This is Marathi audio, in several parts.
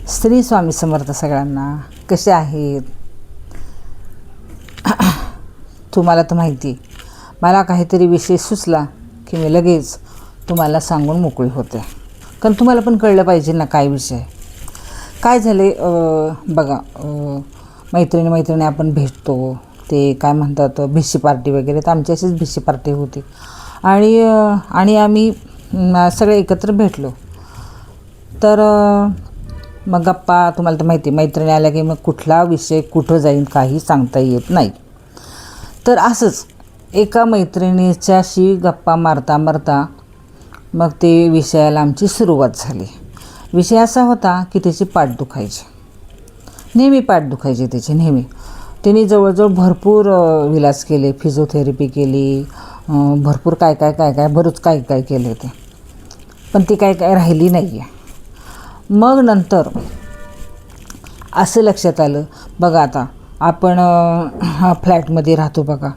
श्री स्वामी समर्थ सगळ्यांना. कसे आहेत? तुम्हाला तर माहिती, मला काहीतरी विषय सुचला की मी लगेच तुम्हाला सांगून मोकळी होते, कारण तुम्हाला पण कळलं पाहिजे ना काय विषय. काय झाले बघा, मैत्रिणी आपण भेटतो, ते काय म्हणतात भिशी पार्टी वगैरे, तर आमची अशीच भिशी पार्टी होती आणि आम्ही सगळे एकत्र भेटलो. तर मग गप्पा, तुम्हाला तर माहिती, मैत्रिणी आल्या की मग कुठला विषय कुठं जाईल काही सांगता येत नाही. तर असंच एका मैत्रिणीच्याशी गप्पा मारता मग ते विषयाला आमची सुरुवात झाली. विषय असा होता की त्याची पाठ दुखायची, नेहमी पाठ दुखायची त्याची नेहमी. तिने जवळजवळ भरपूर विलास केले, फिजिओथेरपी केली, भरपूर काय बरंच काय केले ते, पण ती काय राहिली नाही आहे. मग नंतर असं लक्षात आलं, बघा आता आपण फ्लॅटमध्ये राहतो बघा,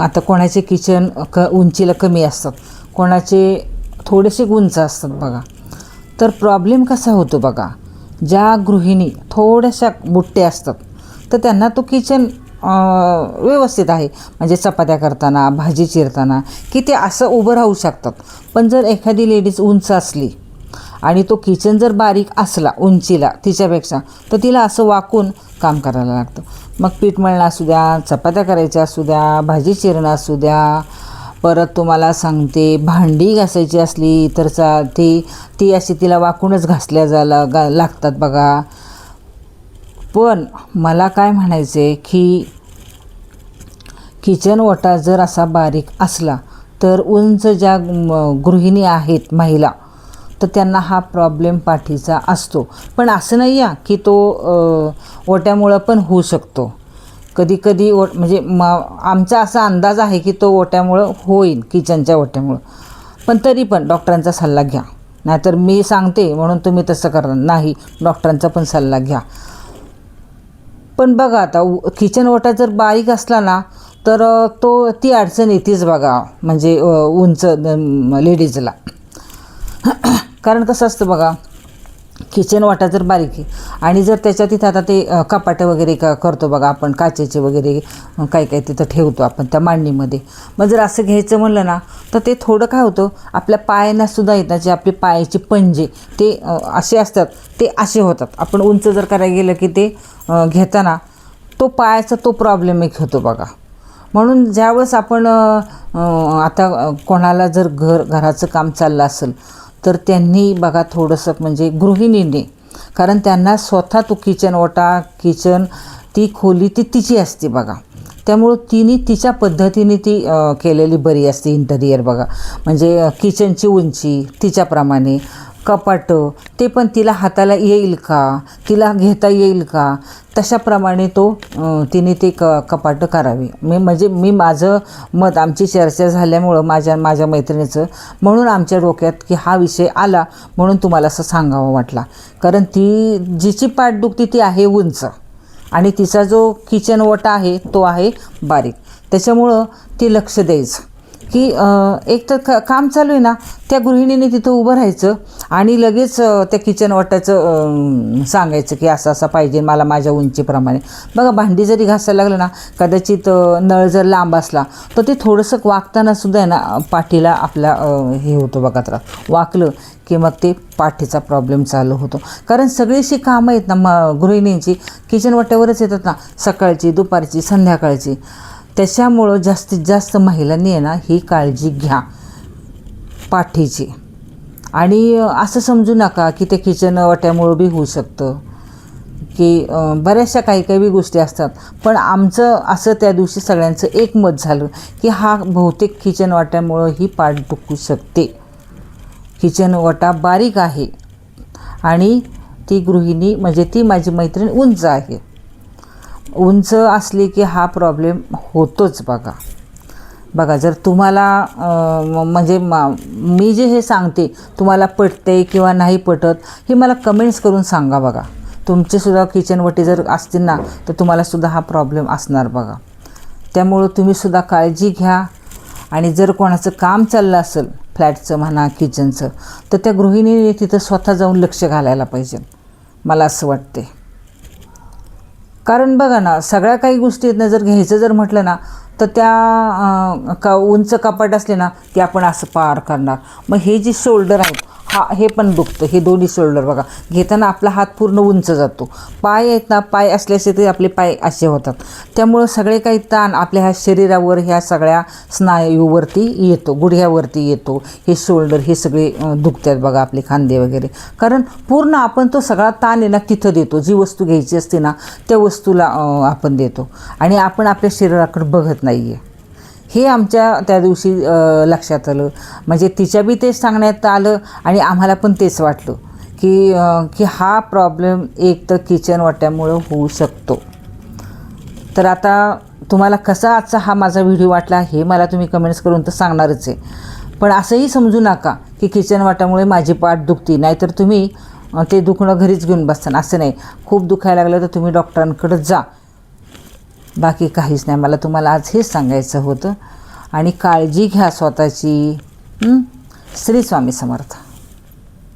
आता कोणाचे किचन उंचीला कमी असतात, कोणाचे थोडेसे उंच असतात बघा. तर प्रॉब्लेम कसा होतो बघा, ज्या गृहिणी थोड्याशा बुट्ट्या असतात तर त्यांना तो किचन व्यवस्थित आहे, म्हणजे चपात्या करताना, भाजी चिरताना की ते असं उभं राहू शकतात. पण जर एखादी लेडीज उंच असली आणि तो किचन जर बारीक असला उंचीला तिच्यापेक्षा, तर तिला असं वाकून काम करायला लागतं. मग पीठ मळणं असू द्या, चपात्या करायच्या असू द्या, भाजी चिरणं असू द्या, परत तुम्हाला सांगते भांडी घासायची असली तर ती अशी तिला वाकूनच घासल्या लागतात बघा. पण मला काय म्हणायचं आहे की किचन ओटा जर असा बारीक असला तर उंच ज्या गृहिणी आहेत महिला, तर त्यांना हा प्रॉब्लेम पाठीचा असतो. पण असं नाही आहे की तो ओट्यामुळं पण होऊ शकतो. कधी म्हणजे आमचा असा अंदाज आहे की तो ओट्यामुळं होईल, किचनच्या ओट्यामुळं. पण तरी पण डॉक्टरांचा सल्ला घ्या, नाहीतर मी सांगते म्हणून तुम्ही तसं करणार नाही, डॉक्टरांचा पण सल्ला घ्या. पण बघा आता किचन ओटा जर बारीक असला ना तर ती अडचण येतेच बघा, म्हणजे उंच लेडीजला. कारण कसं असतं बघा, किचन वाटा जर बारीक आहे आणि जर त्याच्या तिथं आता ते कपाटं वगैरे करतो बघा आपण, काचेचे वगैरे काय तिथं ठेवतो आपण त्या मांडणीमध्ये. मग जर असं घ्यायचं म्हणलं ना तर ते थोडं काय होतं, आपल्या पायांनासुद्धा येतात, जे आपले पायाचे पंजे ते असे असतात ते असे होतात. आपण उंच जर करायला गेलं की ते घेताना तो पायाचा तो प्रॉब्लेम एक होतो बघा. म्हणून ज्यावेळेस आपण आता कोणाला जर घराचं काम चाललं असेल तर त्यांनी बघा थोडंसं, म्हणजे गृहिणीने, कारण त्यांना स्वतः तो किचन ओटा, ती खोली ती तिची असते बघा, त्यामुळं तिने तिच्या पद्धतीने ती केलेली बरी असते इंटेरियर बघा. म्हणजे किचनची उंची तिच्याप्रमाणे, कपाटं ते पण तिला हाताला येईल का, तिला घेता येईल का, तशाप्रमाणे तिने ते कपाटं करावी. मी माझं मत, आमची चर्चा झाल्यामुळं माझ्या मैत्रिणीचं, म्हणून आमच्या डोक्यात की हा विषय आला म्हणून तुम्हाला असं सांगावं वाटला. कारण ती जिची पाठ दुखती ती आहे उंच आणि तिचा जो किचन ओटा आहे तो आहे बारीक. त्याच्यामुळं ती लक्ष द्यायचं की एक तर काम चालू आहे ना, त्या गृहिणीने तिथं उभं राहायचं आणि लगेच त्या किचन वाट्याचं सांगायचं की असं पाहिजे मला माझ्या उंचीप्रमाणे. बघा भांडी जरी घासायला लागलं ना, कदाचित नळ जर लांब असला तर ते थोडंसं वाकतानासुद्धा आहे ना पाठीला आपल्या हे होतं बघा, त्रास वाकलं की मग ते पाठीचा प्रॉब्लेम चालू होतो. कारण सगळीशी कामं आहेत ना गृहिणींची किचन वाट्यावरच येतात ना, सकाळची, दुपारची, संध्याकाळची. त्याच्यामुळं जास्तीत जास्त महिलांनी आहे ना ही काळजी घ्या पाठीची. आणि असं समजू नका की ते किचन वाट्यामुळं बी होऊ शकतं, की बऱ्याचशा काही गोष्टी असतात. पण आमचं असं त्या दिवशी सगळ्यांचं एक मत झालं की हा बहुतेक किचन वाट्यामुळं ही पाठ दुखू शकते. किचन वाटा बारीक आहे आणि ती गृहिणी, म्हणजे ती माझी मैत्रीण उंच आहे. उंच असली की हा प्रॉब्लेम होतोच बघा. जर तुम्हाला म्हणजे मी जे हे सांगते तुम्हाला पटते किंवा नाही पटत, हे मला कमेंट्स करून सांगा बघा. तुमचेसुद्धा किचन वटी जर असतील ना तर तुम्हालासुद्धा हा प्रॉब्लेम असणार बघा. त्यामुळं तुम्हीसुद्धा काळजी घ्या. आणि जर कोणाचं काम चाललं असेल, फ्लॅटचं म्हणा, किचनचं, तर त्या गृहिणीने तिथं स्वतः जाऊन लक्ष घालायला पाहिजे. मला असं वाटते. कारण बघा ना, सगळ्या काही गोष्टीतनं जर घ्यायचं जर म्हटलं ना, तर त्या उंच कपाट असले ना की आपण असं पार करणार. मग हे जे शोल्डर आहेत हे पण दुखतं. हे दोन्ही शोल्डर बघा, घेताना आपला हात पूर्ण उंच जातो. पाय आहेत ना, पाय असल्याचे ते आपले पाय असे होतात. त्यामुळं सगळे काही ताण आपल्या ह्या शरीरावर, ह्या सगळ्या स्नायूवरती येतो, गुडघ्यावरती येतो. हे शोल्डर हे सगळे दुखतात बघा, आपले खांदे वगैरे. कारण पूर्ण आपण तो सगळा ताण आहे ना तिथं देतो. जी वस्तू घ्यायची असते ना त्या वस्तूला आपण देतो आणि आपण आपल्या शरीराकडे बघत नाही आहे. हे आमच्या त्या दिवशी लक्षात आलं. म्हणजे तिच्या बी तेच सांगण्यात आलं आणि आम्हाला पण तेच वाटलं की हा प्रॉब्लेम एक तर किचन वाट्यामुळं होऊ शकतो. तर आता तुम्हाला कसा आजचा हा माझा व्हिडिओ वाटला हे मला तुम्ही कमेंट्स करून तर सांगणारच आहे. पण असंही समजू नका की किचन वाट्यामुळे माझी पाठ दुखती, नाहीतर तुम्ही ते दुखणं घरीच घेऊन बसताना. असं नाही, खूप दुखायला लागलं तर तुम्ही डॉक्टरांकडे जा. बाकी काहीच नाही, मला तुम्हाला आज हेच सांगायचं होतं. आणि काळजी घ्या स्वतःची. श्री स्वामी समर्थ.